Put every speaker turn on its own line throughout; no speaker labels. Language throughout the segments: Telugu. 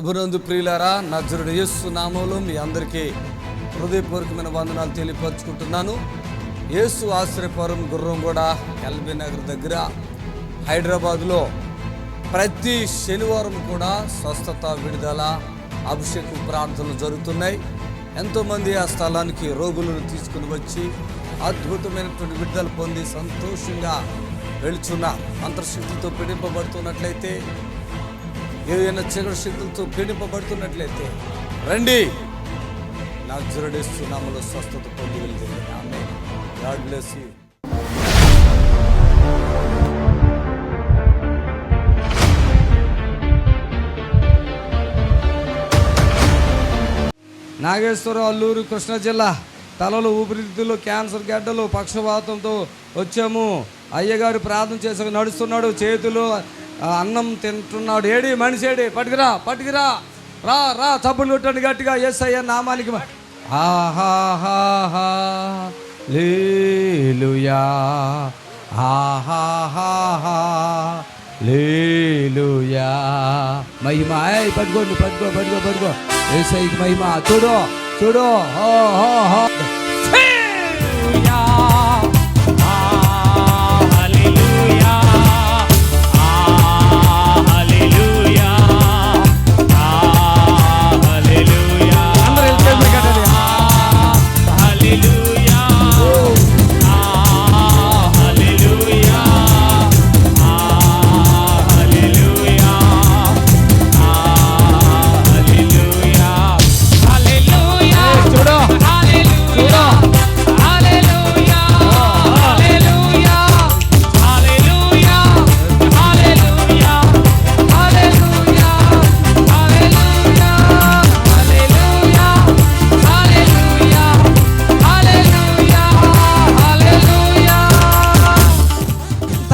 ప్రభునందు ప్రియులారా, నజరుడు యేసు నామములో మీ అందరికీ హృదయపూర్వకమైన వందనాలు తెలియపరుచుకుంటున్నాను. యేసు ఆశ్రయపురం గుర్రంగూడ ఎల్బీ నగర్ దగ్గర హైదరాబాద్లో ప్రతి శనివారం కూడా స్వస్థత, విడుదల, అభిషేక ప్రార్థనలు జరుగుతున్నాయి. ఎంతోమంది ఆ స్థలానికి రోగులను తీసుకుని వచ్చి అద్భుతమైనటువంటి విడుదల పొంది సంతోషంగా వెళుచున్నారు. అంతర్శక్తితో పీడింపబడుతున్నట్లయితే, ఏదైనా చీకటి శక్తులతో పీడింపబడుతున్నట్లయితే రండి, నజరేయుడు యేసు నామములో స్వస్థత పొంది వెళ్తుంది. Amen. God bless you. Nageswaram, Alluru, Krishna జిల్లా. తలలో ఊపిరితిత్తుల్లో క్యాన్సర్ గడ్డలు, పక్షవాతంతో వచ్చాము. అయ్యగారు ప్రార్థన చేసి నడుస్తున్నాడు, చేతులు అన్నం తింటున్నాడు. ఏడి మనిషి ఏడి, పట్టుకురా రా రా, చప్పులు కొట్టండి గట్టిగా. యేసయ్య నామానికి ఆహాహా లేలుయా, ఆహాహా లేలుయా. మహిమ పట్టుకో యేసయ్యకి మహిమ. చూడు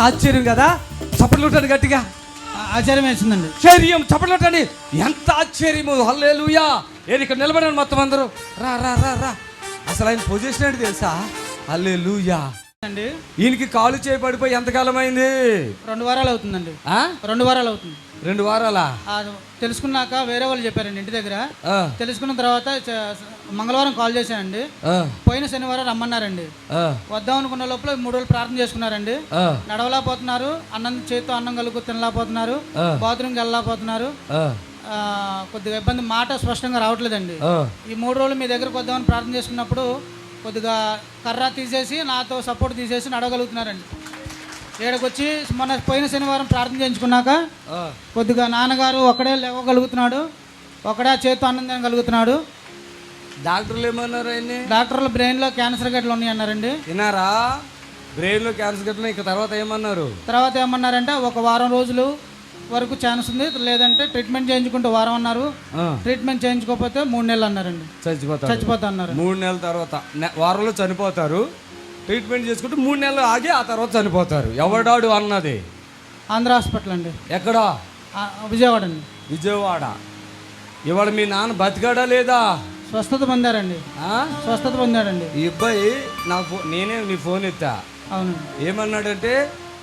ఆశ్చర్యం కదా. చప్పట్లు కొట్టండి గట్టిగా.
ఆశ్చర్యం వేసిందండి.
ఆశ్చర్యం, చప్పట్లు కొట్టండి. ఎంత ఆశ్చర్యము. హల్లెలూయా. ఇక్కడ నిలబడండి మొత్తం అందరూ. రా. అసలు ఆయన పొజిషన్ ఏంటి తెలుసా? హల్లెలూయా
అండి.
ఈయనకి కాలు చేయబడిపోయి ఎంతకాలం అయింది?
2 వారాలు అవుతుందండి. 2 వారాలు అవుతుంది.
2 వారాలా?
తెలుసుకున్నాక వేరే వాళ్ళు చెప్పారండి ఇంటి దగ్గర. తెలుసుకున్న తర్వాత మంగళవారం కాల్ చేశానండి. పోయిన శనివారం రమ్మన్నారండి. వద్దాం అనుకున్న లోపల 3 రోజులు ప్రార్థన చేసుకున్నారండి. నడవలేకపోతున్నారు, చేతితో అన్నం కలుగు తినలేకపోతున్నారు, బాత్రూమ్కి వెళ్ళలేకపోతున్నారు, కొద్దిగా ఇబ్బంది, మాట స్పష్టంగా రావట్లేదండి. ఈ 3 రోజులు మీ దగ్గరకు వద్దామని ప్రార్థన చేసుకున్నప్పుడు కొద్దిగా కర్ర తీసేసి, నాతో సపోర్ట్ తీసేసి నడవగలుగుతున్నారండి. ఇక్కడికి వచ్చి మొన్న పోయిన శనివారం ప్రార్థన చేయించుకున్నాక కొద్దిగా నాన్నగారు ఒక్కడే లేవగలుగుతున్నాడు, ఒక్కడే చేతితో అన్నం తినగలుగుతున్నాడు.
డాక్టర్లు ఏమన్నారు ఆయన్ని?
డాక్టర్లు బ్రెయిన్లో క్యాన్సర్ గడ్డలు ఉన్నాయి అన్నారండి.
విన్నారా? బ్రెయిన్లో క్యాన్సర్ గడ్డలు. ఇక తర్వాత
ఏమన్నారంటే 1 వారం రోజులు వరకు ఛాన్స్ ఉంది, లేదంటే ట్రీట్మెంట్ చేయించుకుంటే వారం అన్నారు. ట్రీట్మెంట్ చేయించుకోకపోతే 3 నెలలు అన్నారండి. చచ్చిపోతా అన్నారు.
3 నెలల తర్వాత వారంలో చనిపోతారు. ట్రీట్మెంట్ చేసుకుంటే 3 నెలలు ఆగి ఆ తర్వాత చనిపోతారు. ఎవడాడు అన్నది?
ఆంధ్ర హాస్పిటల్ అండి.
ఎక్కడా?
విజయవాడ అండి.
విజయవాడ. ఇవాళ మీ నాన్న బతికాడా లేదా?
స్వస్థత పొందారండి. స్వస్థత పొందాడండి.
ఈ అబ్బాయి నేనే నీ ఫోన్ ఎత్తా.
అవును.
ఏమన్నాడంటే,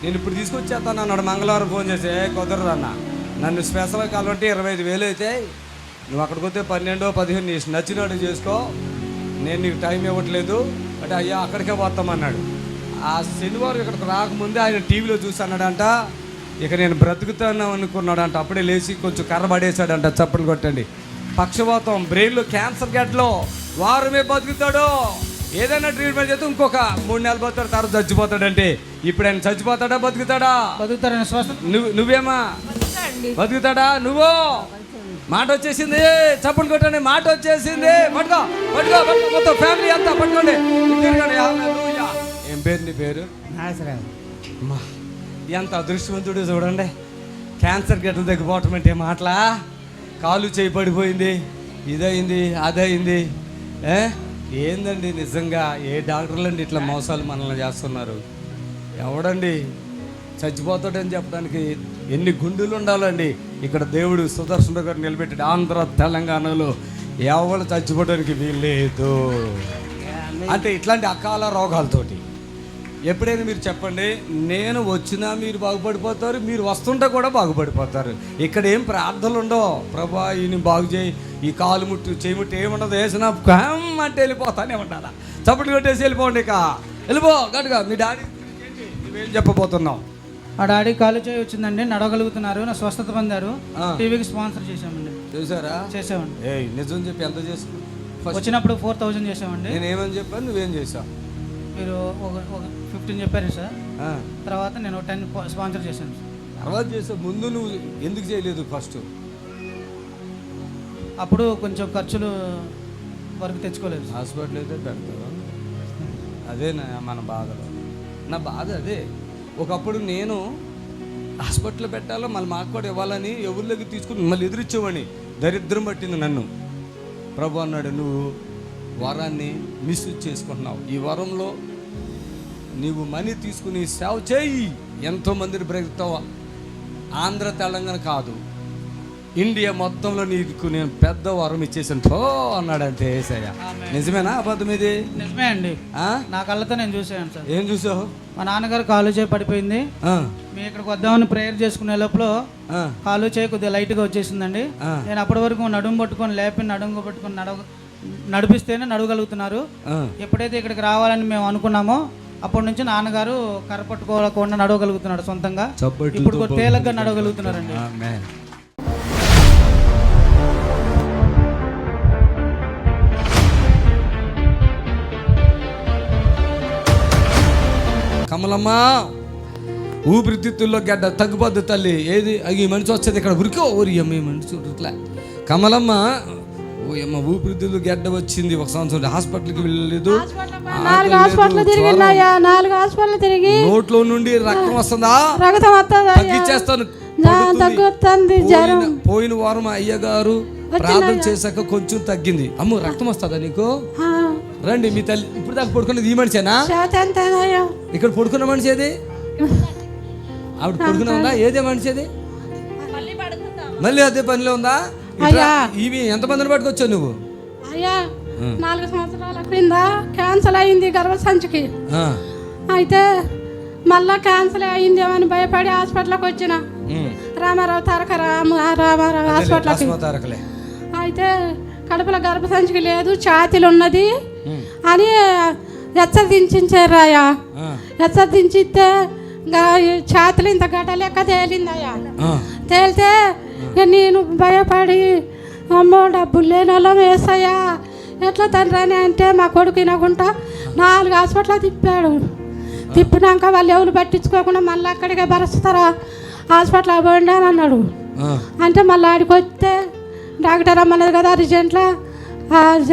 నేను ఇప్పుడు తీసుకొచ్చేస్తాను అన్నాడు. మంగళవారం ఫోన్ చేసి కుదరదు అన్న, నన్ను స్పెషల్గా కావాలంటే 25,000 అయితే నువ్వు అక్కడికి వస్తే 12-15 నీ నచ్చినట్టు చేసుకో, నేను నీకు టైం ఇవ్వట్లేదు అంటే. అయ్యా అక్కడికే పోతామన్నాడు. ఆ శనివారం ఇక్కడికి రాకముందే ఆయన టీవీలో చూసి అన్నాడంట, ఇక నేను బ్రతుకుతాను అనుకున్నాడంట. అప్పుడే లేచి కొంచెం కర్ర పడేశాడంట. చప్పట్లు కొట్టండి. పక్షవాతం, బ్రెయిన్లో క్యాన్సర్ గడ్డలో, వారమే బతుకుతాడు. ఏదైనా ట్రీట్మెంట్ చేస్తే ఇంకొక 3 నెలలు బతుకుతాడు, తర్వాత చచ్చిపోతాడంటే. ఇప్పుడు ఆయన చచ్చిపోతాడా బతుకుతాడా?
బతుకుతాడని స్వస్థ.
నువ్వేమా బతుకుతాడా? నువ్వు మాట వచ్చేసింది. చప్పట్లు కొట్టండి. మాట వచ్చేసింది. పట్టుకో మొత్తం ఫ్యామిలీ అంతా పట్టుకోండి. ఏం పేరు నీ పేరు? ఎంత అదృష్టవంతుడు చూడండి. క్యాన్సర్ గడ్డలు తగ్గిపోవటం అంటే మాటలా? కాలు చేయి పడిపోయింది, ఇదయింది, అదయింది. ఏందండి నిజంగా? ఏ డాక్టర్లు అండి ఇట్లా మోసాలు మనల్ని చేస్తున్నారు? ఎవడండి చచ్చిపోతాడని చెప్పడానికి ఎన్ని గుండెలు ఉండాలండి? ఇక్కడ దేవుడు సుదర్శన గారు నిలబెట్టాడు. ఆంధ్ర తెలంగాణలో ఎవరు చచ్చిపోవడానికి వీల్లేదు అంటే ఇట్లాంటి అకాల రోగాలతోటి ఎప్పుడైనా మీరు చెప్పండి, నేను వచ్చినా మీరు బాగుపడిపోతారు, మీరు వస్తుంటే కూడా బాగుపడిపోతారు. ఇక్కడ ఏం ప్రార్థనలు ఉండవు. ప్రభా ఈయన బాగు చేయి, ఈ కాలు ముట్టు చేయి ముట్టు ఏముండదు, వేసిన అంటే వెళ్ళిపోతానే ఉండాలా. చప్పట్లు కొట్టేసి వెళ్ళిపోండి, ఇక వెళ్ళిపో గట్టుగా. మీ డాడీ నువ్వేం చెప్పబోతున్నావు?
ఆ డాడీ కాలు చేయి వచ్చిందండి, నడవగలుగుతున్నారు, నా స్వస్థత పొందారు. టీవీకి స్పాన్సర్ చేసామండి.
చూసారా?
చేసామండి.
నిజం చెప్పి ఎంత చేసుకున్నావు?
వచ్చినప్పుడు 4,000 చేసామండి.
నేను ఏమని చెప్పాను, నువ్వేం చేసావు?
మీరు ఒక 15 చెప్పారు సార్. తర్వాత నేను 10 స్పాన్సర్ చేశాను.
తర్వాత చేసావు, ముందు నువ్వు ఎందుకు చేయలేదు ఫస్ట్?
అప్పుడు కొంచెం ఖర్చులు వరకు తెచ్చుకోలేదు.
హాస్పిటల్ అయితే పెడతావు, అదే మన బాధలో నా బాధ అదే. ఒకప్పుడు నేను హాస్పిటల్ పెట్టాలో మళ్ళీ మాకు కూడా ఇవ్వాలని ఎవరిలోకి తీసుకుని మళ్ళీ ఎదురిచ్చేవాడిని. దరిద్రం పట్టింది నన్ను. ప్రభు అన్నాడు, నువ్వు వరాన్ని మిస్యూజ్ చేసుకుంటున్నావు. ఈ వరంలో నీవు మనీ తీసుకుని సేవ చేయి, ఎంతోమందిని బ్రతుకుతావు. ఆంధ్ర తెలంగాణ కాదు, ఇండియా మొత్తంలో నీకు నేను పెద్ద వరం ఇచ్చేసాను పో అన్నాడు. అంతే ఏసయ్య. నిజమేనా అబద్ధం ఇది?
నిజమే అండి, నా కళ్ళతో నేను చూసాను సార్.
ఏం చూసావు?
మా నాన్నగారు కాలు చేయి పడిపోయింది. మేము ఇక్కడికి వద్దామని ప్రేయర్ చేసుకునే లోపల కాలు చేయి కొద్దిగా లైట్గా వచ్చేసిందండి. నేను అప్పటి వరకు నడుము పట్టుకొని లేపి నడుము పట్టుకొని నడిపిస్తేనే నడవగలుగుతున్నారు. ఎప్పుడైతే ఇక్కడికి రావాలని మేము అనుకున్నామో అప్పటి నుంచి నాన్నగారు కర్ర పట్టుకోకుండా నడవగలుగుతున్నాడు సొంతంగా. ఇప్పుడు తేలిగ్గా నడవగలుగుతున్నారండి.
కమలమ్మ, ఊపిరితిత్తుల్లో గడ్డ తగ్గిపోద్ది తల్లి. ఏది ఈ మనిషి వచ్చేది ఇక్కడ ఉరికో ఊరి అమ్మ ఈ మనిషి ఇట్లా. కమలమ్మ ఓయమ్మ ఊపిరితిత్తులు గడ్డ వచ్చింది. 1 సంవత్సరం హాస్పిటల్కి వెళ్ళలేదు.
4 హాస్పిటల్ తిరిగి
నోట్లో నుండి రక్తం వస్తుందా?
రక్తం వస్తుందా?
తగ్గించేస్తాను. పోయిన వారం అయ్యగారు ప్రార్థన చేశాక కొంచెం తగ్గింది. అమ్మ రక్తం వస్తుందా నీకు? రండి, మీ తల్లి ఇప్పుడు దాకా పడుకున్నది ఈ మనిషేనా? ఇక్కడ పడుకున్న మనిషి ఏది? ఆవిడ పడుకున్నా ఉందా? ఏదే మనిషి అది? మళ్ళీ అదే పనిలో ఉందా? ఇవి ఎంతమందిని పట్టుకొచ్చావు నువ్వు?
అయ్యా 4 సంవత్సరాల క్రింద క్యాన్సర్ అయింది గర్భసంచికి. అయితే మళ్ళా క్యాన్సర్ అయింది అని భయపడి హాస్పిటల్కి వచ్చిన. రామారావు తారక రామారావు హాస్పిటల్కి. అయితే కడుపులో గర్భసంచికి లేదు, ఛాతీలు ఉన్నది అని హెచ్చరించారయ్యా. హెచ్చరించితే ఛాతీలు ఇంత గడ్డ లెక్క తేలిందయ్యా. తేలితే నేను భయపడి అమ్మో డబ్బులు లేని వాళ్ళం వేసాయా ఎట్లా తండ్రి అని అంటే మా కొడుకు వినకుండా 4 హాస్పిటల్ తిప్పాడు. తిప్పినాక వాళ్ళు ఎవరు పట్టించుకోకుండా మళ్ళీ అక్కడికే బరుస్తారా హాస్పిటల్ పోండి అని అన్నాడు. అంటే మళ్ళీ ఆడికి వస్తే డాక్టర్ అమ్మన్నది కదా అర్జెంట్లో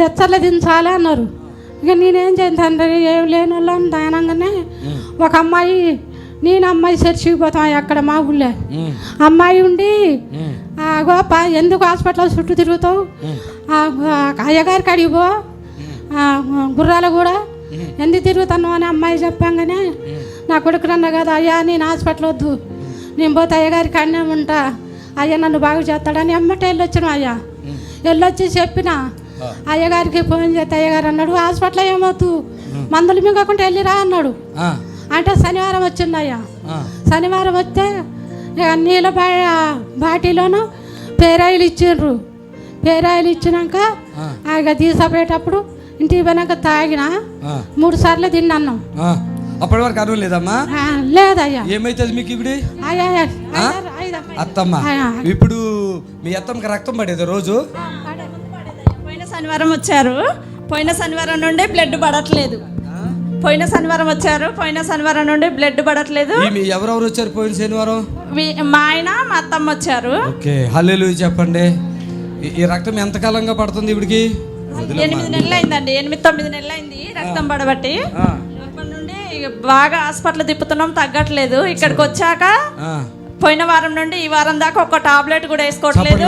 హెచ్చర్లు దించాలి అన్నారు. ఇక నేనేం చేయను తండ్రి, ఏం లేని వాళ్ళం దానంగానే ఒక అమ్మాయి నేను అమ్మాయి చర్చికి పోతాం అక్కడ మా ఊళ్ళో అమ్మాయి ఉండి గోప ఎందుకు హాస్పిటల్ చుట్టూ తిరుగుతావు, అయ్యగారి కాడికి పో గుర్రాలు కూడా ఎందుకు తిరుగుతాను అని అమ్మాయి చెప్పంగానే నా కొడుకు అన్న కదా అయ్యా నేను హాస్పిటల్ వద్దు, నేను పోతే అయ్యగారి కాడనే ఉంటా, అయ్యా నన్ను బాగు చేస్తాడని అమ్మటే వెళ్ళొచ్చాను. అయ్యా వెళ్ళొచ్చి చెప్పిన అయ్యగారికి ఫోన్ చేస్తే అయ్యగారు అన్నాడు హాస్పిటల్ ఏమవుతూ మందులు మింగకుండా వెళ్ళిరా అన్నాడు. అంటే శనివారం వచ్చింది అయ్యా. శనివారం వస్తే నీళ్ళ బాటిలోను పేరాయిలు ఇచ్చిండ్రు. పేరాయిలు ఇచ్చినాక ఇక తీసపోయేటప్పుడు ఇంటికి పోయినాక తాగిన 3 సార్లు తిన్నాను.
అప్పటి వరకు అనుభవం లేదమ్మా?
లేదయ్యా.
ఏమైతుంది మీకు ఇప్పుడు? అత్తమ్మ ఇప్పుడు మీ అత్తమ్మకి రక్తం పడేది రోజు?
పోయిన శనివారం వచ్చారు, పోయిన శనివారం నుండి బ్లడ్ పడట్లేదు. పోయిన శనివారం వచ్చారు, పోయిన శనివారం నుండి బ్లడ్ పడట్లేదు.
ఎవరెవరు వచ్చారు పోయిన శనివారం?
మా ఆయన మా అత్తమ్మ వచ్చారు.
ఓకే, హల్లెలూయా చెప్పండి. ఈ రక్తం ఎంతకాలంగా పడుతుంది ఇవిడికి?
8 నెలలు అయిందండి. 8-9 నెలలు అయింది రక్తం పడబట్టి. అప్పటి నుండి బాగా హాస్పిటల్ తిప్పుతున్నాం, తగ్గట్లేదు. ఇక్కడికి వచ్చాక పోయిన వారం నుండి ఈ వారం దాకా ఒక టాబ్లెట్ కూడా వేసుకోవట్లేదు.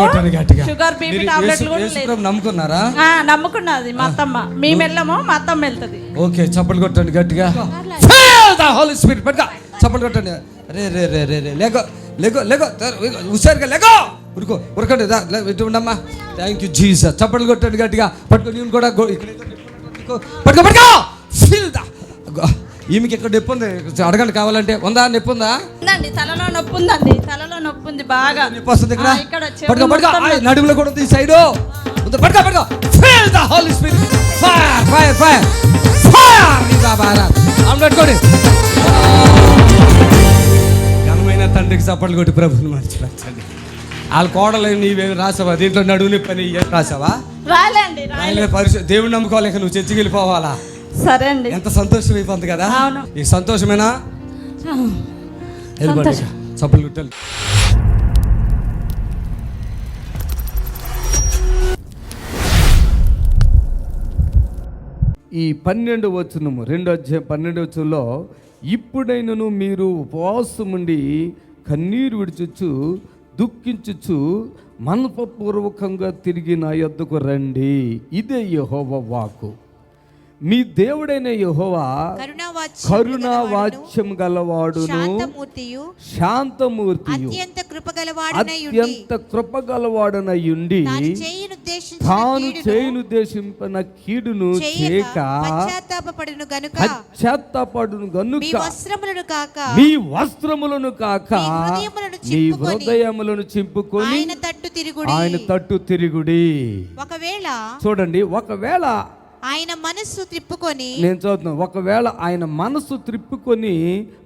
షుగర్ బీపీ టాబ్లెట్లు కూడా లేదు.
నమ్ముకున్నారా?
నమ్ముకున్నది మా అత్తమ్మ. మేము వెళ్ళము, మా అత్తమ్మ వెళ్తుంది.
ఓకే, చప్పట్లు కొట్టండి గట్టిగా. హోలీ స్పిరిట్ పట్టుగా చప్పట్లు కొట్టండి. రే రే రే రే రే లేకో లేకో లేకో హుషారుగా లేకో ఉరుకో ఉరకండి ఇటు ఉండమ్మా. Thank you Jesus. చప్పట్లు కొట్టండి గట్టిగా. పట్టుకో నేను కూడా పట్టుకో పట్టుకో ఫీల్ దా. ఈమెకి ఇక్కడ నొప్పి ఉంది, అడగండి కావాలంటే. ఉందా నొప్పి? ఉందా?
ఉందండి, తలలో నొప్పి ఉందండి, తలలో నొప్పి ఉంది బాగా.
నొప్పి వస్తుంది ఇక్కడ.
ఇక్కడ
పట్టుకో పట్టుకో, నడుములో కూడా ఉంది ఈ సైడ్. పట్టుకో పట్టుకో. Feel the holy spirit. Fire fire fire fire. పెట్టుకోండి. ఘనమైన తండ్రికి చప్పట్లు కొట్టి ప్రభుని మర్చిపెట్టండి. వాళ్ళ కోడలు నీవేమి రాసావా? దీంట్లో నడువుని పని రాసావా?
రాలేండి,
దేవుని నమ్ముకోలేక నువ్వు చర్చికి వెళ్ళిపోవాలా?
సరే అండి.
ఎంత సంతోషం అయిపోతుంది కదా. ఈ సంతోషమేనా? చప్పట్లు కొట్టాలి. ఈ 12వ వచనము 2వ అధ్యాయం 12వ వచనంలో, ఇప్పుడైనను మీరు ఉపవాసముండి కన్నీరు విడిచుచు దుఃఖించుచు మనపూర్వకంగా తిరిగి నా యొద్దకు రండి. ఇదే యెహోవా వాక్కు. మీ దేవుడైన యెహోవా కరుణా వాత్స్యం గలవాడును, శాంతమూర్తియు, అత్యంత కృపగలవాడునయుండి తాను చేయునుద్దేశించిన కీడును చేయక పశ్చాత్తాపడును గనుక మీ వస్త్రములను కాక మీ హృదయములను చింపుకొని ఆయన తట్టు తిరుగుడి. చూడండి, ఒకవేళ
ఆయన మనస్సు త్రిప్పుకొని,
నేను చదువుతున్నాను, ఒకవేళ ఆయన మనస్సు త్రిప్పుకొని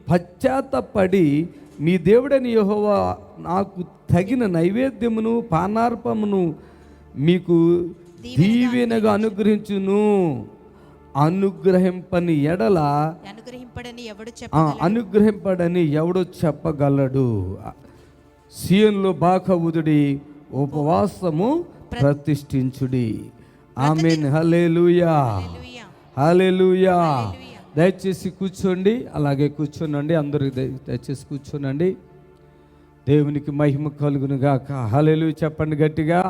పశ్చాత్తపడి మీ దేవుడని యెహోవా నాకు తగిన నైవేద్యమును పానార్పమును మీకు దీవెనగా అనుగ్రహించును. అనుగ్రహింపని ఎడల అనుగ్రహింపడని ఎవడు చెప్పగలడు. సీయోనులో బాకా ఊదుడి, ఉపవాసము ప్రతిష్ఠించుడి. ఆమేన్. హల్లెలూయా హల్లెలూయా. దయచేసి కూర్చోండి, అలాగే కూర్చోనండి. అందరూ దయచేసి కూర్చోనండి. దేవునికి మహిమ కలుగును గాక. హల్లెలూయా చెప్పండి గట్టిగా.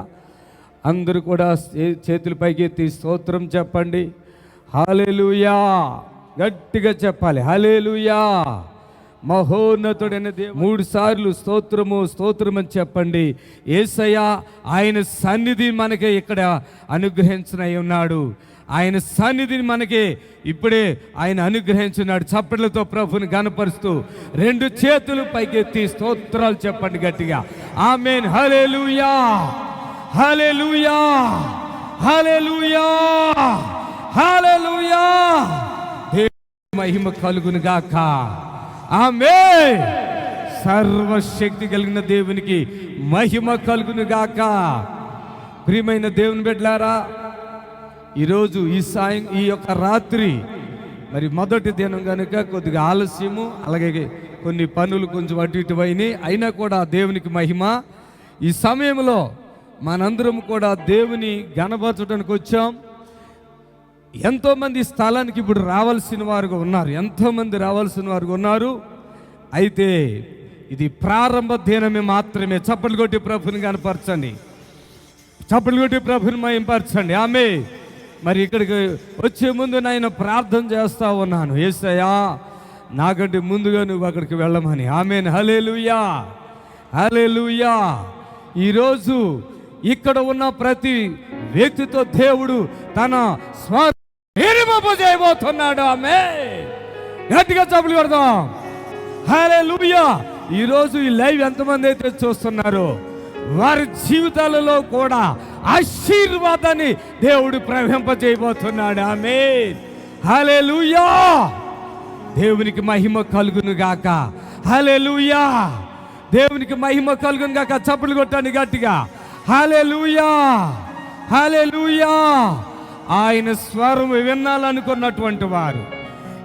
అందరూ కూడా చేతుల పైకి ఎత్తి స్తోత్రం చెప్పండి. హల్లెలూయా గట్టిగా చెప్పాలి. హల్లెలూయా. మహోన్నతుడైన దేవుడు 3 సార్లు స్తోత్రము స్తోత్రం అని చెప్పండి. యేసయ్య ఆయన సన్నిధి మనకి ఇక్కడ అనుగ్రహించనై ఉన్నాడు. ఆయన సన్నిధిని మనకి ఇప్పుడే ఆయన అనుగ్రహించున్నాడు. చప్పట్లతో ప్రభుని గణపరుస్తూ 2 చేతులు పైకెత్తి స్తోత్రాలు చెప్పండి గట్టిగా. ఆమేన్. హల్లెలూయా హల్లెలూయా హల్లెలూయా హల్లెలూయా. దేవుని మహిమ కలుగును గాక. ఆమేన్. సర్వశక్తి కలిగిన దేవునికి మహిమ కలుగును గాక. ప్రియమైన దేవుని బిడ్డలారా, ఈరోజు ఈ యొక్క రాత్రి మరి మొదటి దినం కనుక కొద్దిగా ఆలస్యము, అలాగే కొన్ని పనులు కొంచెం అటు ఇటు అయినా కూడా దేవునికి మహిమ. ఈ సమయంలో మనందరం కూడా దేవుని గణపరచడానికి వచ్చాం. ఎంతోమంది స్థలానికి ఇప్పుడు రావాల్సిన వారుగా ఉన్నారు, ఎంతోమంది రావాల్సిన వారుగా ఉన్నారు. అయితే ఇది ప్రారంభ దినమే మాత్రమే. చప్పట్లు కొట్టి ప్రభుని కనపరచండి, చప్పట్లు కొట్టి ప్రభుని మహింపరచండి. ఆమె మరి ఇక్కడికి వచ్చే ముందు నేను ప్రార్థన చేస్తా ఉన్నాను, యేసయ్యా నాకంటే ముందుగా నువ్వు అక్కడికి వెళ్ళమని. ఆమేన్. హల్లెలూయా హల్లెలూయా. ఈరోజు ఇక్కడ ఉన్న ప్రతి వ్యక్తితో దేవుడు తన చేయబోతున్నాడు. ఆమె గట్టిగా చప్పట్లు కొడదాం. హల్లెలూయా. ఈరోజు ఈ లైవ్ ఎంతమంది అయితే చూస్తున్నారో వారి జీవితాలలో కూడా ఆశీర్వాదాన్ని దేవుడు ప్రవహింపజేయబోతున్నాడు. ఆమేన్. హల్లెలూయా. దేవునికి మహిమ కలుగును గాక. హల్లెలూయా. దేవునికి మహిమ కలుగును గాక. చప్పట్లు కొట్టండి గట్టిగా. హల్లెలూయా హల్లెలూయా. ఆయన స్వరం వినాలనుకున్నటువంటి వారు,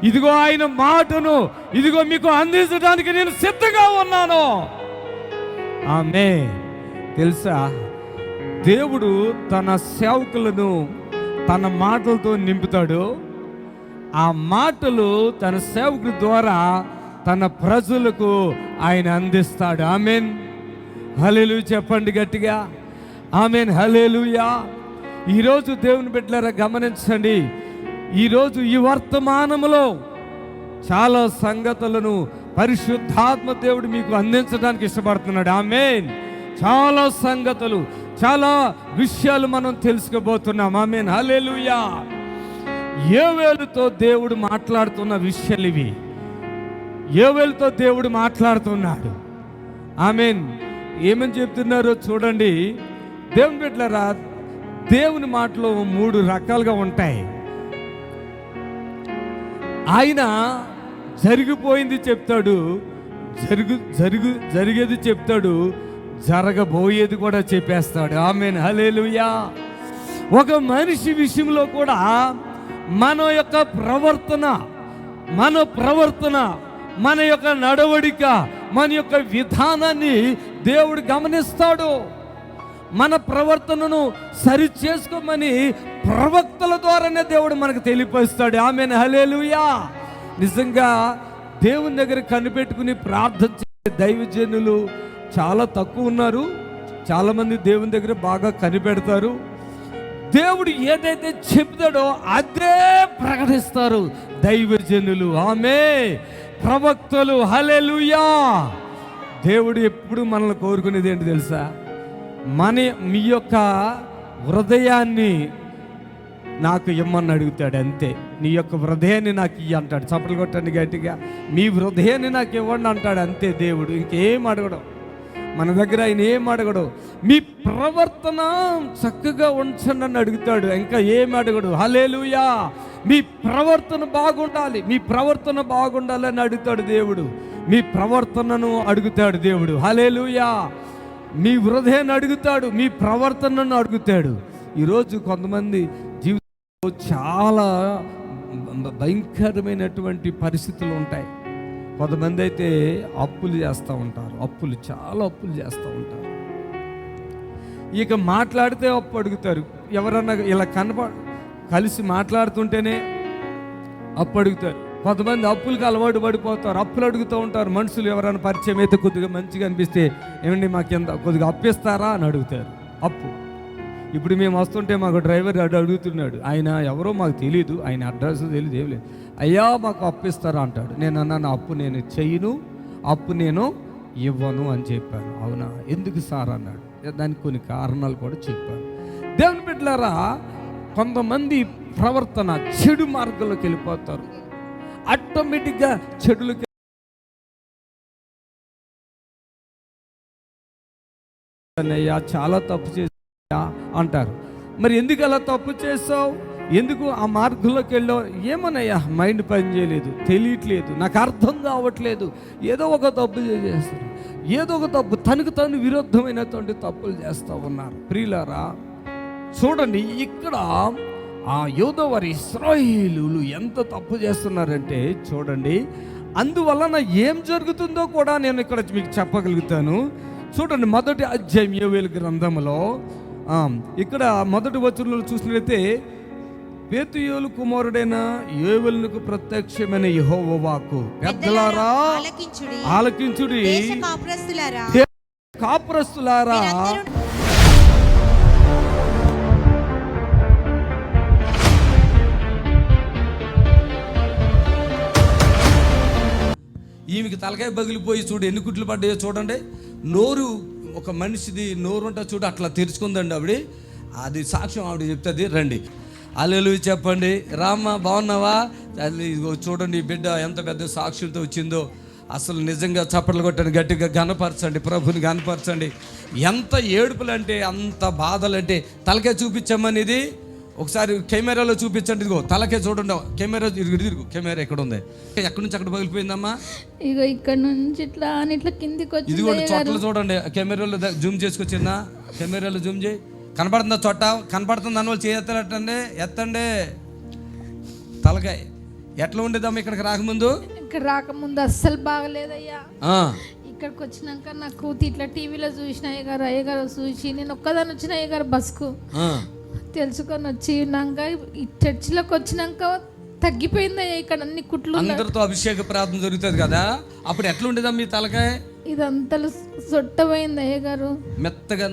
ఇదిగో ఆయన మాటను ఇదిగో మీకు అందించడానికి నేను సిద్ధంగా ఉన్నాను. ఆమేన్. తెలుసా, దేవుడు తన సేవకులను తన మాటలతో నింపుతాడు. ఆ మాటలు తన సేవకుల ద్వారా తన ప్రజలకు ఆయన అందిస్తాడు. ఆమేన్. హల్లెలూయా చెప్పండి గట్టిగా. ఆమేన్. హల్లెలూయా. ఈరోజు దేవుని బిడ్డలారా గమనించండి, ఈరోజు ఈ వర్తమానములో చాలా సంగతులను పరిశుద్ధాత్మ దేవుడు మీకు అందించడానికి ఇష్టపడుతున్నాడు. ఆమేన్. చాలా సంగతులు, చాలా విషయాలు మనం తెలుసుకోబోతున్నాం. ఆమేన్. హల్లెలూయా.
యోవేలుతో దేవుడు మాట్లాడుతున్న విషయాలు ఇవి. యోవేలుతో దేవుడు మాట్లాడుతున్నాడు. ఆమేన్. ఏమని చెప్తున్నారో చూడండి. దేవుని బిడ్డలారా, దేవుని మాటలు 3 రకాలుగా ఉంటాయి. ఆయన జరిగిపోయింది చెప్తాడు, జరిగేది చెప్తాడు, జరగబోయేది కూడా చెప్పేస్తాడు. ఆమేన్, హల్లెలూయా. ఒక మనిషి విషయంలో కూడా మన యొక్క ప్రవర్తన, మన యొక్క నడవడిక, మన యొక్క విధానాన్ని దేవుడు గమనిస్తాడు. మన ప్రవర్తనను సరి చేసుకోమని ప్రవక్తల ద్వారానే దేవుడు మనకు తెలియపరుస్తాడు. ఆమేన్, హల్లెలూయా. నిజంగా దేవుని దగ్గర కనిపెట్టుకుని ప్రార్థన చేసే దైవజనులు చాలా తక్కువ ఉన్నారు. చాలామంది దేవుని దగ్గర బాగా కనిపెడతారు. దేవుడు ఏదైతే చెప్తాడో అదే ప్రకటిస్తారు దైవజనులు. ఆమేన్, ప్రవక్తలు. హల్లెలూయా. దేవుడు ఎప్పుడు మనల్ని కోరుకునేది ఏంటి తెలుసా? మీ యొక్క హృదయాన్ని నాకు ఇమ్మని అడుగుతాడు, అంతే. నీ యొక్క హృదయాన్ని నాకు ఇయ్యి అంటాడు. చప్పట్లు కొట్టండి గట్టిగా. మీ హృదయాన్ని నాకు ఇవ్వండి అంటాడు, అంతే. దేవుడు ఇంకేం అడగడం మన దగ్గర, ఆయన ఏం అడగడు. మీ ప్రవర్తన చక్కగా ఉంచండి అని అడుగుతాడు, ఇంకా ఏం అడగడు. హల్లెలూయా. మీ ప్రవర్తన బాగుండాలి, మీ ప్రవర్తన బాగుండాలని అడుగుతాడు దేవుడు. మీ ప్రవర్తనను అడుగుతాడు దేవుడు. హల్లెలూయా. మీ హృదయాన్ని అడుగుతాడు, మీ ప్రవర్తనను అడుగుతాడు. ఈరోజు కొంతమంది జీవితంలో చాలా భయంకరమైనటువంటి పరిస్థితులు ఉంటాయి. కొంతమంది అయితే అప్పులు చేస్తూ ఉంటారు, చాలా అప్పులు చేస్తూ ఉంటారు. ఇక మాట్లాడితే అప్పు అడుగుతారు. ఎవరన్నా ఇలా కలిసి మాట్లాడుతుంటేనే అప్పు అడుగుతారు. కొంతమంది అప్పులకు అలవాటు పడిపోతారు, అప్పులు అడుగుతూ ఉంటారు. మనుషులు ఎవరైనా పరిచయం అయితే కొద్దిగా మంచిగా అనిపిస్తే, ఏమండి మాకు ఎంత కొద్దిగా అప్పిస్తారా అని అడుగుతారు. అప్పు. ఇప్పుడు మేము వస్తుంటే మాకు డ్రైవర్ అడుగుతున్నాడు. ఆయన ఎవరో మాకు తెలియదు, ఆయన అడ్రస్ తెలియదు, ఏం లేదు. అయ్యా మాకు అప్పిస్తారా అంటాడు. నేను అన్నాను, అప్పు నేను చెయ్యను, అప్పు నేను ఇవ్వను అని చెప్పాను. అవునా, ఎందుకు సార్ అన్నాడు. దానికి కొన్ని కారణాలు కూడా చెప్పాను. దేవుని బిడ్డలారా, కొంతమంది ప్రవర్తన చెడు మార్గంలోకి వెళ్ళిపోతారు. ఆటోమేటిక్గా చెడులకి చాలా తప్పు చేసా అంటారు. మరి ఎందుకు అలా తప్పు చేసావు, ఎందుకు ఆ మార్గంలోకి వెళ్ళావు? ఏమన్నయ్యా, మైండ్ పని చేయలేదు, తెలియట్లేదు, నాకు అర్థం కావట్లేదు. ఏదో ఒక తప్పు చేస్తారు, ఏదో ఒక తప్పు, తనకు తను విరుద్ధమైనటువంటి తప్పులు చేస్తూ ఉన్నారు. ప్రియులారా చూడండి, ఇక్కడ ఆ యోధవారి ఇశ్రాయేలీయులు ఎంత తప్పు చేస్తున్నారంటే చూడండి. అందువలన ఏం జరుగుతుందో కూడా నేను ఇక్కడ మీకు చెప్పగలుగుతాను. చూడండి, మొదటి అధ్యాయం యోవేలు గ్రంథంలో ఇక్కడ మొదటి వచనంలో చూసినట్లయితే, బెతూయేలు కుమారుడైన యోవేలునకు ప్రత్యక్షమైన యెహోవా వాక్కు, పెద్దలారా ఆలకించుడి, కాపురస్తులారా
ఈమెకి తలకాయ పగిలిపోయి చూడు ఎన్ని కుట్లు పడ్డాయో చూడండి. నోరు, ఒక మనిషిది నోరు ఉంటా చూడు, అట్లా తెరుచుకుందండి ఆవిడ. అది సాక్ష్యం ఆవిడ చెప్తుంది. రండి, హల్లెలూయా చెప్పండి. రామ్మ బాగున్నావా? ఇదిగో చూడండి, బిడ్డ ఎంత పెద్ద సాక్ష్యంతో వచ్చిందో. అసలు నిజంగా చప్పట్లు కొట్టండి, గట్టిగా గనపరచండి, ప్రభుని గనపరచండి. ఎంత ఏడుపులంటే, అంత బాధలంటే. తలకాయ చూపించమ్మని ఇది ఒకసారి కెమెరాలో చూపించండి. ఇదిగో తలకే చూడండి, కెమెరా తిరుగు, కెమెరా ఎక్కడ ఉంది? ఎక్కడి నుంచి అక్కడ పగిలిపోయిందమ్మా?
ఇగో ఇక్కడ నుంచి ఇట్లా కిందికి వచ్చి,
ఇదిగో చోట్ల చూడండి. కెమెరాలో జూమ్ చేసుకొచ్చిందా? కెమెరాలో జూమ్ చేయి. కనపడుతుందా చొట్ట? కనపడుతుంది అని వాళ్ళు చేయెత్తండి, ఎత్తండి. తలకాయ ఎట్లా ఉండేదమ్మా ఇక్కడికి రాకముందు?
ఇక్కడ రాకముందు అస్సలు బాగలేదయ్యా. ఇక్కడికి వచ్చినాక నాకు ఇట్లా టీవీలో చూసిన అయ్యగారు చూసి నేను ఒక్కదాన్ని వచ్చిన అయ్యగారు బస్కు తెలుసుకొని వచ్చినాక ఈ చర్చిలోకి వచ్చినాక తగ్గిపోయింది. ఇక్కడ అన్ని కుట్లు,
అందరితో అభిషేక ప్రార్థన జరుగుతుంది కదా, అప్పుడు ఎట్లా ఉండేదా మీ తలకాయ?
ఇదంతా సొట్టపోయింది అయ్యగారు, మెత్తగా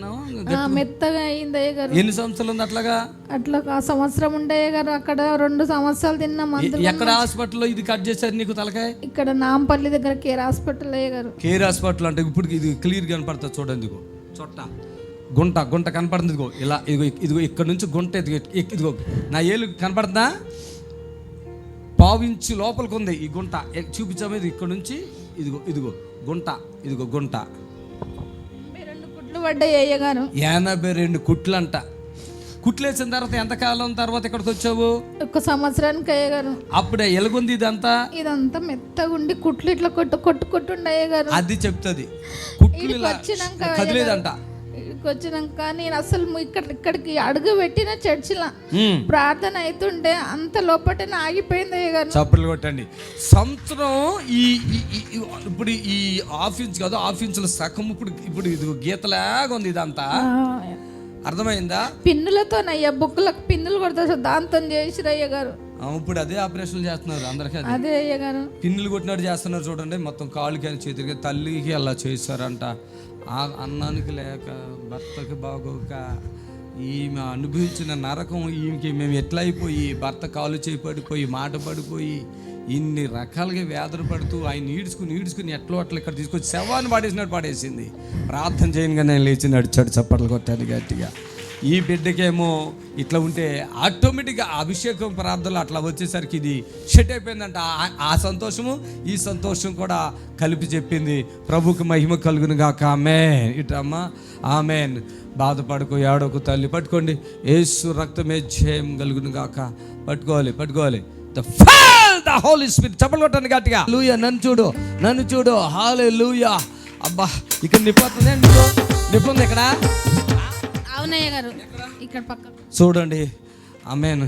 అయింది అయ్యగారు.
ఎన్ని సంవత్సరాలు ఉంది అట్లాగా?
అట్లా ఆ సంవత్సరం ఉండే అయ్యగారు. అక్కడ 2 సంవత్సరాలు తిన్నాం.
ఎక్కడ హాస్పిటల్లో ఇది కట్ చేశారు నీకు తలకాయ?
ఇక్కడ నాంపల్లి దగ్గర కేర్ హాస్పిటల్ అయ్యగారు.
కేర్ హాస్పిటల్ అంటే ఇప్పుడు ఇది క్లియర్ కనపడుతుంది చూడండి. ఇదిగో చొట్ట గుంట కనపడుతుంది. ఇదిగో ఇలా, ఇదిగో ఇక్కడ నుంచి గుంట, ఇదిగో నా ఏలు కనపడుతుందా? పావించి లోపలికి ఉంది ఈ గుంట. చూపించాము, ఇది ఇక్కడ నుంచి ఇదిగో ఇదిగో గుంట, ఇదిగో గుంట.
2 కుట్లు పడ్డాయి అయ్యగారు.
82 కుట్లు అంట. కుట్లు వేసిన తర్వాత ఎంతకాలం తర్వాత ఇక్కడికి వచ్చావు?
1 సంవత్సరానికి అయ్యగారు.
అప్పుడే ఎలుగుంది ఇదంతా.
ఇదంతా మెత్తగా ఉండి కుట్లు ఇట్లా కొట్టుండే అయ్యగారు.
అది చెప్తుంది, కుట్లు ఇలా కదిలేదంట.
వచ్చినాక నేను అసలు ఇక్కడికి అడుగు పెట్టిన చర్చిలో ప్రార్థన అవుతుంటే అంత లోపల ఆగిపోయింది అయ్యగారు.
చప్పట్లు కొట్టండి. సంవత్సరం ఇప్పుడు ఈ ఆఫీస్ కాదు, ఆఫీసులో సగం ఇప్పుడు ఇది గీతలాగా ఉంది ఇదంతా. అర్థమైందా?
పిన్నులతోనయ్యా, బుక్కులకు పిన్నులు కొడతారు, దాంతో చేసిరు అయ్యగారు.
ఇప్పుడు అదే ఆపరేషన్ చేస్తున్నారు అందరికీ.
అదే అయ్యగారు,
పిన్నులు కొట్టినట్టు చేస్తున్నారు చూడండి. మొత్తం కాళ్ళు కానీ చేతికి, తల్లికి అలా చేస్తారంట. అన్నానికి లేక, భర్తకి బాగోక, ఈమె అనుభవించిన నరకం ఈమెకి మేము ఎట్లా అయిపోయి, భర్త కాలు చేయి పడిపోయి, మాట పడిపోయి, ఇన్ని రకాలుగా వేదన పడుతూ ఆయన ఈడ్చుకుని ఎట్లో అట్లా ఇక్కడ తీసుకొచ్చి శవాన్ని పడేసినట్టు పడేసింది. ప్రార్థన చేయనుగా నేను లేచి నడిచాడు, చప్పట్లు కొట్టాను గట్టిగా. ఈ బిడ్డకేమో ఇట్లా ఉంటే ఆటోమేటిక్గా అభిషేకం ప్రార్థనలు అట్లా వచ్చేసరికి ఇది సెట్ అయిపోయిందంట. ఆ సంతోషము ఈ సంతోషం కూడా కలిపి చెప్పింది. ప్రభుకి మహిమ కలుగును గాక. ఆమేన్. ఇటమ్మా ఆమేన్. బాధపడుకో, ఏడోకు తల్లి. పట్టుకోండి. యేసు రక్తమే జయం కలుగును గాక. పట్టుకోవాలి. The holy spirit. చప్పట్లు కొట్టండి గట్టిగా. హల్లెలూయా. నన్ను చూడు. హల్లెలూయా. అబ్బా, ఇక్కడ నిప్పుతుంది. నిప్పుంది ఇక్కడ.
అవునయ్య గారు, ఇక్కడ పక్క
చూడండి. ఆమేన్.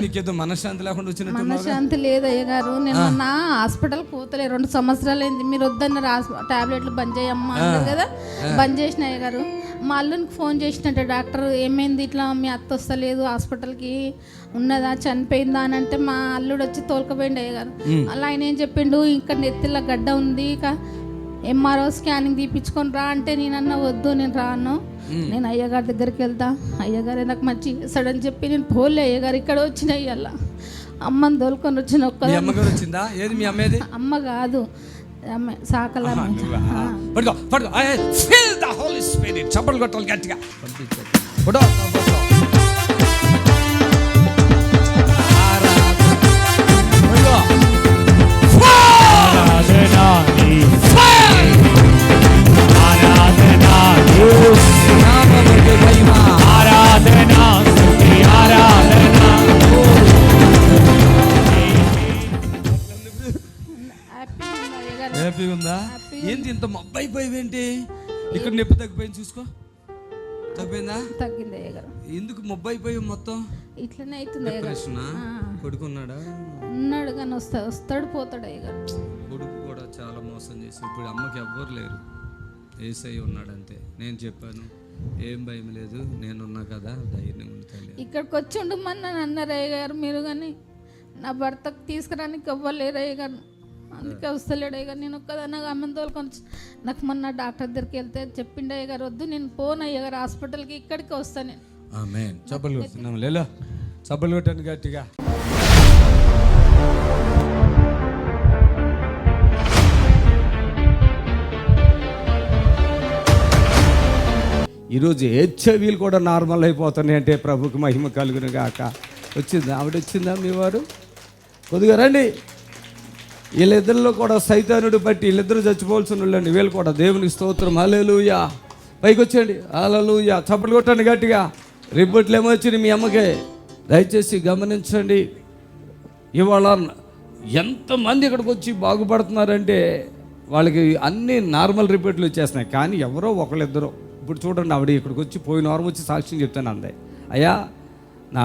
నీకేదో మనశ్శాంతి లేకుండా వచ్చినట్టు.
మనశ్శాంతి లేదు అయ్య గారు. నేను నా హాస్పిటల్ పోతలే 2 సంవత్సరాలు అయింది. మీరు వద్దన్నారు, టాబ్లెట్లు బంద్ చేయమ్మా అన్నారు కదా, బంద్ చేసిన అయ్య గారు. మా అల్లునికి ఫోన్ చేసినట్టు డాక్టర్, ఏమైంది ఇట్లా మీ అత్త వస్తలేదు, హాస్పిటల్కి ఉన్నదా, చనిపోయిందా అని అంటే మా అల్లుడు వచ్చి తోలుకపోయింది అయ్య గారు. అలా ఆయన ఏం చెప్పిండు, ఇక్కడ నెత్తిలో గడ్డ ఉంది, ఇక ఎంఆర్ఓ స్కానింగ్ తీపించుకొని రా అంటే నేనన్నా వద్దు, నేను రాను, నేను అయ్యగారి దగ్గరికి వెళ్తా, అయ్యగారే నాకు మంచి చేస్తాడని చెప్పి నేను పోలే. అయ్యగారు ఇక్కడ వచ్చిన అయ్యల్లా అమ్మని తోలుకొని వచ్చిన.
అమ్మగారు వచ్చిందా? ఏది మీ అమ్మేది?
అమ్మ కాదు, సాకలా.
చప్పట్లు కొట్టాలి గట్టిగా. హ్యాపీగా ఉందా? ఏంటి ఇంత మబ్బైపోయేవేంటి? ఇక్కడ నొప్పి తగ్గిపోయింది చూసుకో. తగ్గిపోయిందా?
తగ్గింది అయ్యగారు.
ఎందుకు మబ్బైపోయి మొత్తం
ఇట్లనే అవుతుంది.
కొడుకున్నాడా?
ఉన్నాడు కానీ వస్తాడు పోతాడు అయ్యగారు.
కొడుకు కూడా చాలా మోసం చేసి ఇప్పుడు అమ్మకి ఎవ్వరు లేరు, యేసయ్య ఉన్నాడంతే. నేను చెప్పాను, ఏం భయం లేదు, నేనున్నా కదా, ధైర్యం ఉంటాను.
ఇక్కడికి వచ్చి ఉండమని నన్ను అన్నారు అయ్యగారు మీరు, కానీ నా భర్తకు తీసుకురానికి ఎవ్వలేరు అయ్యగారు, అందుకే వస్తలేడు అయ్యగారు. నేను ఒక్కదాన్ని అమ్మని తోలుకొని నాకు మొన్న డాక్టర్ దగ్గరికి వెళ్తే చెప్పిండు అయ్యగారు, వద్దు నేను పోను అయ్యగారు హాస్పిటల్కి, ఇక్కడికి వస్తాను నేను.
ఆమేన్. చప్పట్లు కొడుతున్నాం. లేలో చప్పట్లు కొట్టాను గట్టిగా. ఈరోజు హెచ్ఐవీలు కూడా నార్మల్ అయిపోతున్నాయి అంటే ప్రభుకి మహిమ కలుగును గాక. వచ్చిందా? ఆవిడ వచ్చిందా? మీ వారు కొద్దిగా రండి. వీళ్ళిద్దరిలో కూడా సైతానుడు బట్టి వీళ్ళిద్దరూ చచ్చిపోవాల్సిన వాళ్ళండి. వీళ్ళు కూడా దేవునికి స్తోత్రం. హల్లెలూయా. పైకి వచ్చేయండి. హల్లెలూయా. చప్పట్లు కొట్టండి గట్టిగా. రిపోర్ట్లు ఏమో వచ్చినాయి మీ అమ్మకే. దయచేసి గమనించండి. ఇవాళ ఎంతమంది ఇక్కడికి వచ్చి బాగుపడుతున్నారంటే వాళ్ళకి అన్ని నార్మల్ రిపోర్ట్లు వచ్చేస్తున్నాయి, కానీ ఎవరో ఒకళ్ళిద్దరూ. ఇప్పుడు చూడండి, ఆవిడ ఇక్కడికి వచ్చి పోయిన వారం వచ్చి సాక్ష్యం చెప్తాను అందే, అయ్యా నా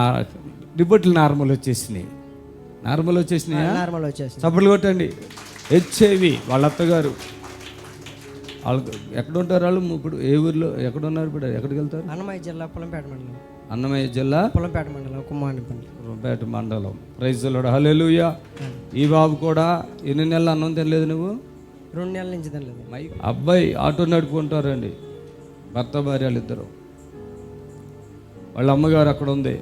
రిపోర్ట్లు నార్మల్ వచ్చేసినాయి. చప్పట్లు కొట్టండి. హెచ్ఐవి వాళ్ళ అత్తగారు. వాళ్ళు ఎక్కడ ఉంటారు? వాళ్ళు ఇప్పుడు ఏ ఊర్లో ఎక్కడ ఉన్నారు? ఇప్పుడు ఎక్కడికి వెళ్తారు?
అన్నమయ్య జిల్లా పొలంపేట మండలం.
అన్నమయ్య జిల్లా
పొలంపేట మండలం,
కుమ్మానిపేట మండలం. Praise the Lord. హల్లెలూయా. ఈ బాబు కూడా ఎన్ని నెలలు అన్నం తినలేదు నువ్వు?
2 నెలల నుంచి తినలేదు.
అబ్బాయి ఆటో నడుపుకుంటారండి, భర్త భార్యలు ఇద్దరు. వాళ్ళ అమ్మగారు అక్కడ ఉంది.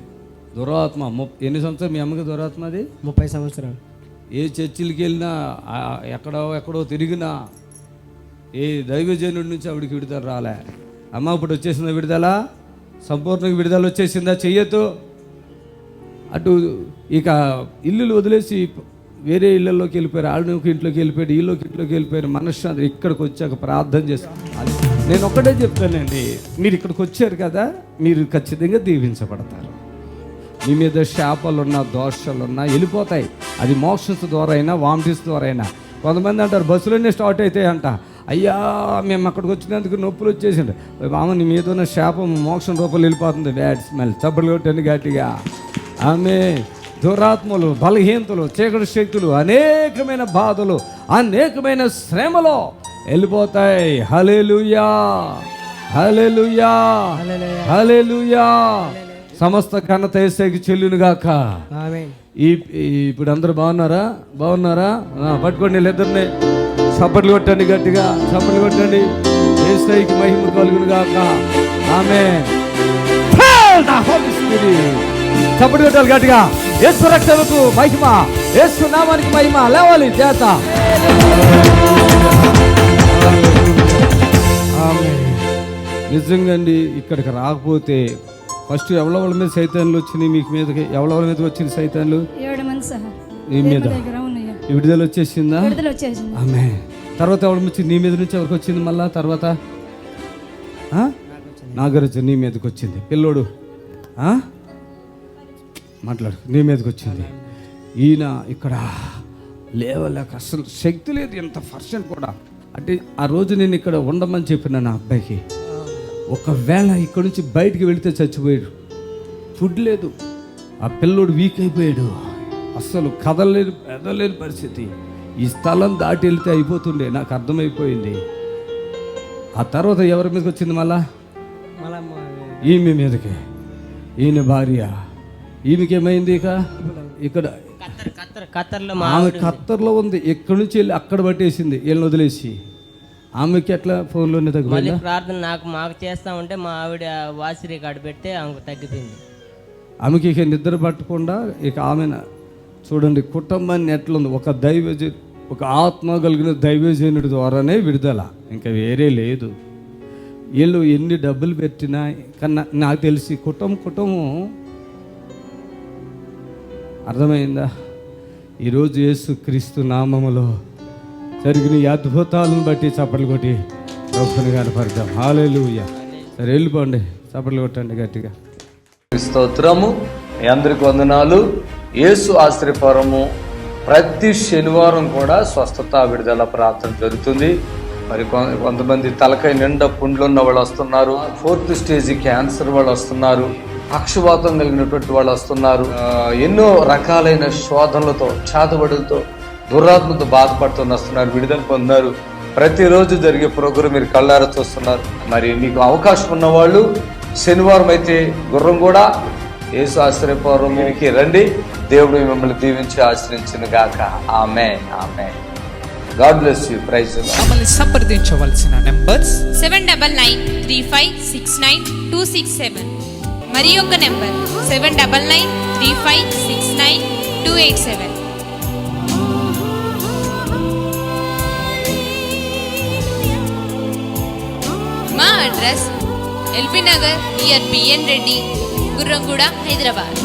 దురాత్మ. ఎన్ని సంవత్సరాలు మీ అమ్మకి దురాత్మ? అది
30 సంవత్సరాలు.
ఏ చర్చిలకి వెళ్ళినా, ఎక్కడో తిరిగినా, ఏ దైవజనుడి నుంచి ఆవిడికి విడుదల రాలే. అమ్మ ఇప్పుడు వచ్చేసిందా విడుదల? సంపూర్ణంగా విడుదల వచ్చేసిందా? చెయ్యొద్దు. అటు ఇక ఇల్లులు వదిలేసి వేరే ఇళ్ళల్లోకి వెళ్ళిపోయారు, వాళ్ళకి ఇంట్లోకి వెళ్ళిపోయారు, ఇంట్లోకి వెళ్ళిపోయారు. మనశ్శాంతి ఇక్కడికి వచ్చాక ప్రార్థన చేస్తాను. నేను ఒక్కటే చెప్తానండి, మీరు ఇక్కడికి వచ్చారు కదా, మీరు ఖచ్చితంగా దీవించబడతారు. మీ మీద శాపాలున్నా దోషాలున్నా వెళ్ళిపోతాయి. అది మోక్షన్స్ ద్వారా అయినా వామిటిస్ ద్వారా అయినా. కొంతమంది అంటారు బస్సులోనే స్టార్ట్ అవుతాయి అంట. అయ్యా మేము అక్కడికి వచ్చినందుకు నొప్పులు వచ్చేసింది. ఆమె నీ మీద ఉన్న శాపం మోక్షం రూపాయలు వెళ్ళిపోతుంది. బ్యాడ్ స్మెల్, చప్పలు కొట్టండి గట్టిగా. ఆమె దురాత్మలు, బలహీనతలు, చీకటి శక్తులు, అనేకమైన బాధలు, అనేకమైన శ్రమలో వెళ్ళిపోతాయి. హల్లెలూయా, హల్లెలూయా, హల్లెలూయా. సమస్త ఘనత యేసుకి చెల్లునుగాక.
ఆమేన్.
ఇప్పుడు అందరూ బాగున్నారా? పట్టుకోండి వీళ్ళిద్దరిని, చప్పట్లు కొట్టండి గట్టిగా, చప్పట్లు కొట్టండి. యేసుకి మహిమ కలుగునుగాక. ఆమేన్. చప్పట్లు కొట్టాలి గట్టిగా. యేసు రక్షణకు మహిమ, యేసు నామానికి మహిమ లేవాలి చేత. నిజంగా అండి, ఇక్కడికి రాకపోతే ఫస్ట్ ఎవరి మీద సైతాన్లు వచ్చినాయి? మీకు మీదకి ఎవరి మీద వచ్చింది సైతాన్లు?
7 మంది సహా
నీ మీద విడుదల వచ్చేసిందా? ఆమె. తర్వాత ఎవరి నుంచి నీ మీద నుంచి ఎవరికి వచ్చింది? మళ్ళా తర్వాత నాగరాజు నీ మీదకి వచ్చింది. పిల్లోడు మాట్లాడు, నీ మీదకి వచ్చింది. ఈయన ఇక్కడ లేవలేక అసలు శక్తి లేదు, ఎంత పర్సెంట్ కూడా. అంటే ఆ రోజు నేను ఇక్కడ ఉండమని చెప్పిన నా అబ్బాయికి, ఒకవేళ ఇక్కడ నుంచి బయటికి వెళితే చచ్చిపోయాడు. ఫుడ్ లేదు, ఆ పిల్లోడు వీక్ అయిపోయాడు, అస్సలు కదలలేని ఎదలేని పరిస్థితి. ఈ స్థలం దాటి వెళితే అయిపోతుండే, నాకు అర్థమైపోయింది. ఆ తర్వాత ఎవరి మీదకి వచ్చింది? మళ్ళా ఈమె మీదకి. ఈయన భార్య, ఈమెకేమైంది? ఇక్కడ ఆమె ఖత్తర్లో ఉంది. ఎక్కడి నుంచి వెళ్ళి అక్కడ పట్టేసింది, వీళ్ళని వదిలేసి. ఆమెకి ఎట్లా ఫోన్లోనే తగ్గిపోయింది?
ప్రార్థన మాకు చేస్తా ఉంటే మా ఆవిడ వాసి రికార్డు పెడితే ఆమెకు తగ్గిపోయింది.
ఆమెకి ఇక నిద్ర పట్టకుండా ఇక ఆమె చూడండి కుటుంబాన్ని ఎట్లుంది. ఒక ఆత్మ కలిగిన దైవజనుడి ద్వారానే విడుదల, ఇంకా వేరే లేదు. వీళ్ళు ఎన్ని డబ్బులు పెట్టినా కన్నా నాకు తెలిసి కుటుంబం అర్థమైందా? ఈరోజు యేసు క్రీస్తు నామములో జరిగిన ఈ అద్భుతాలను బట్టి చప్పట్లు కొట్టి ప్రభువుని కనపడతాం. హల్లెలూయా. సరే వెళ్ళిపోండి, చప్పట్లు కొట్టండి గట్టిగా.
స్తోత్రము. మీ అందరికి వందనాలు. యేసు ఆశ్రయపురము ప్రతి శనివారం కూడా స్వస్థత విడుదల ప్రార్థన జరుగుతుంది. మరి కొంతమంది తలకాయ నిండా పుండ్లు ఉన్న వాళ్ళు వస్తున్నారు, 4th స్టేజ్ క్యాన్సర్ వాళ్ళు వస్తున్నారు, పక్షవాతం కలిగినటువంటి వాళ్ళు వస్తున్నారు, ఎన్నో రకాలైన శోధనలతో, చేతబడులతో, దురాత్మతో బాధపడుతూ వస్తున్నారు, విడుదల పొందారు. ప్రతిరోజు జరిగే ప్రోగ్రాం మీరు కళ్ళారా చూస్తున్నారు. మరి మీకు అవకాశం ఉన్నవాళ్ళు శనివారం అయితే గుర్రం కూడా యేసు ఆశ్రయపురంకి రండి. దేవుడు మిమ్మల్ని దీవించి ఆశ్రయించును గాక. Amen, amen. God bless you. Praise the Lord.
మమ్మల్ని సంప్రదించవలసిన నంబర్స్
7999356267 మరి ఒక నంబర్ 7999356287. మా అడ్రస్ ఎల్బీ నగర్ నియర్ బిఎన్ రెడ్డి, గుర్రంగూడ, హైదరాబాద్.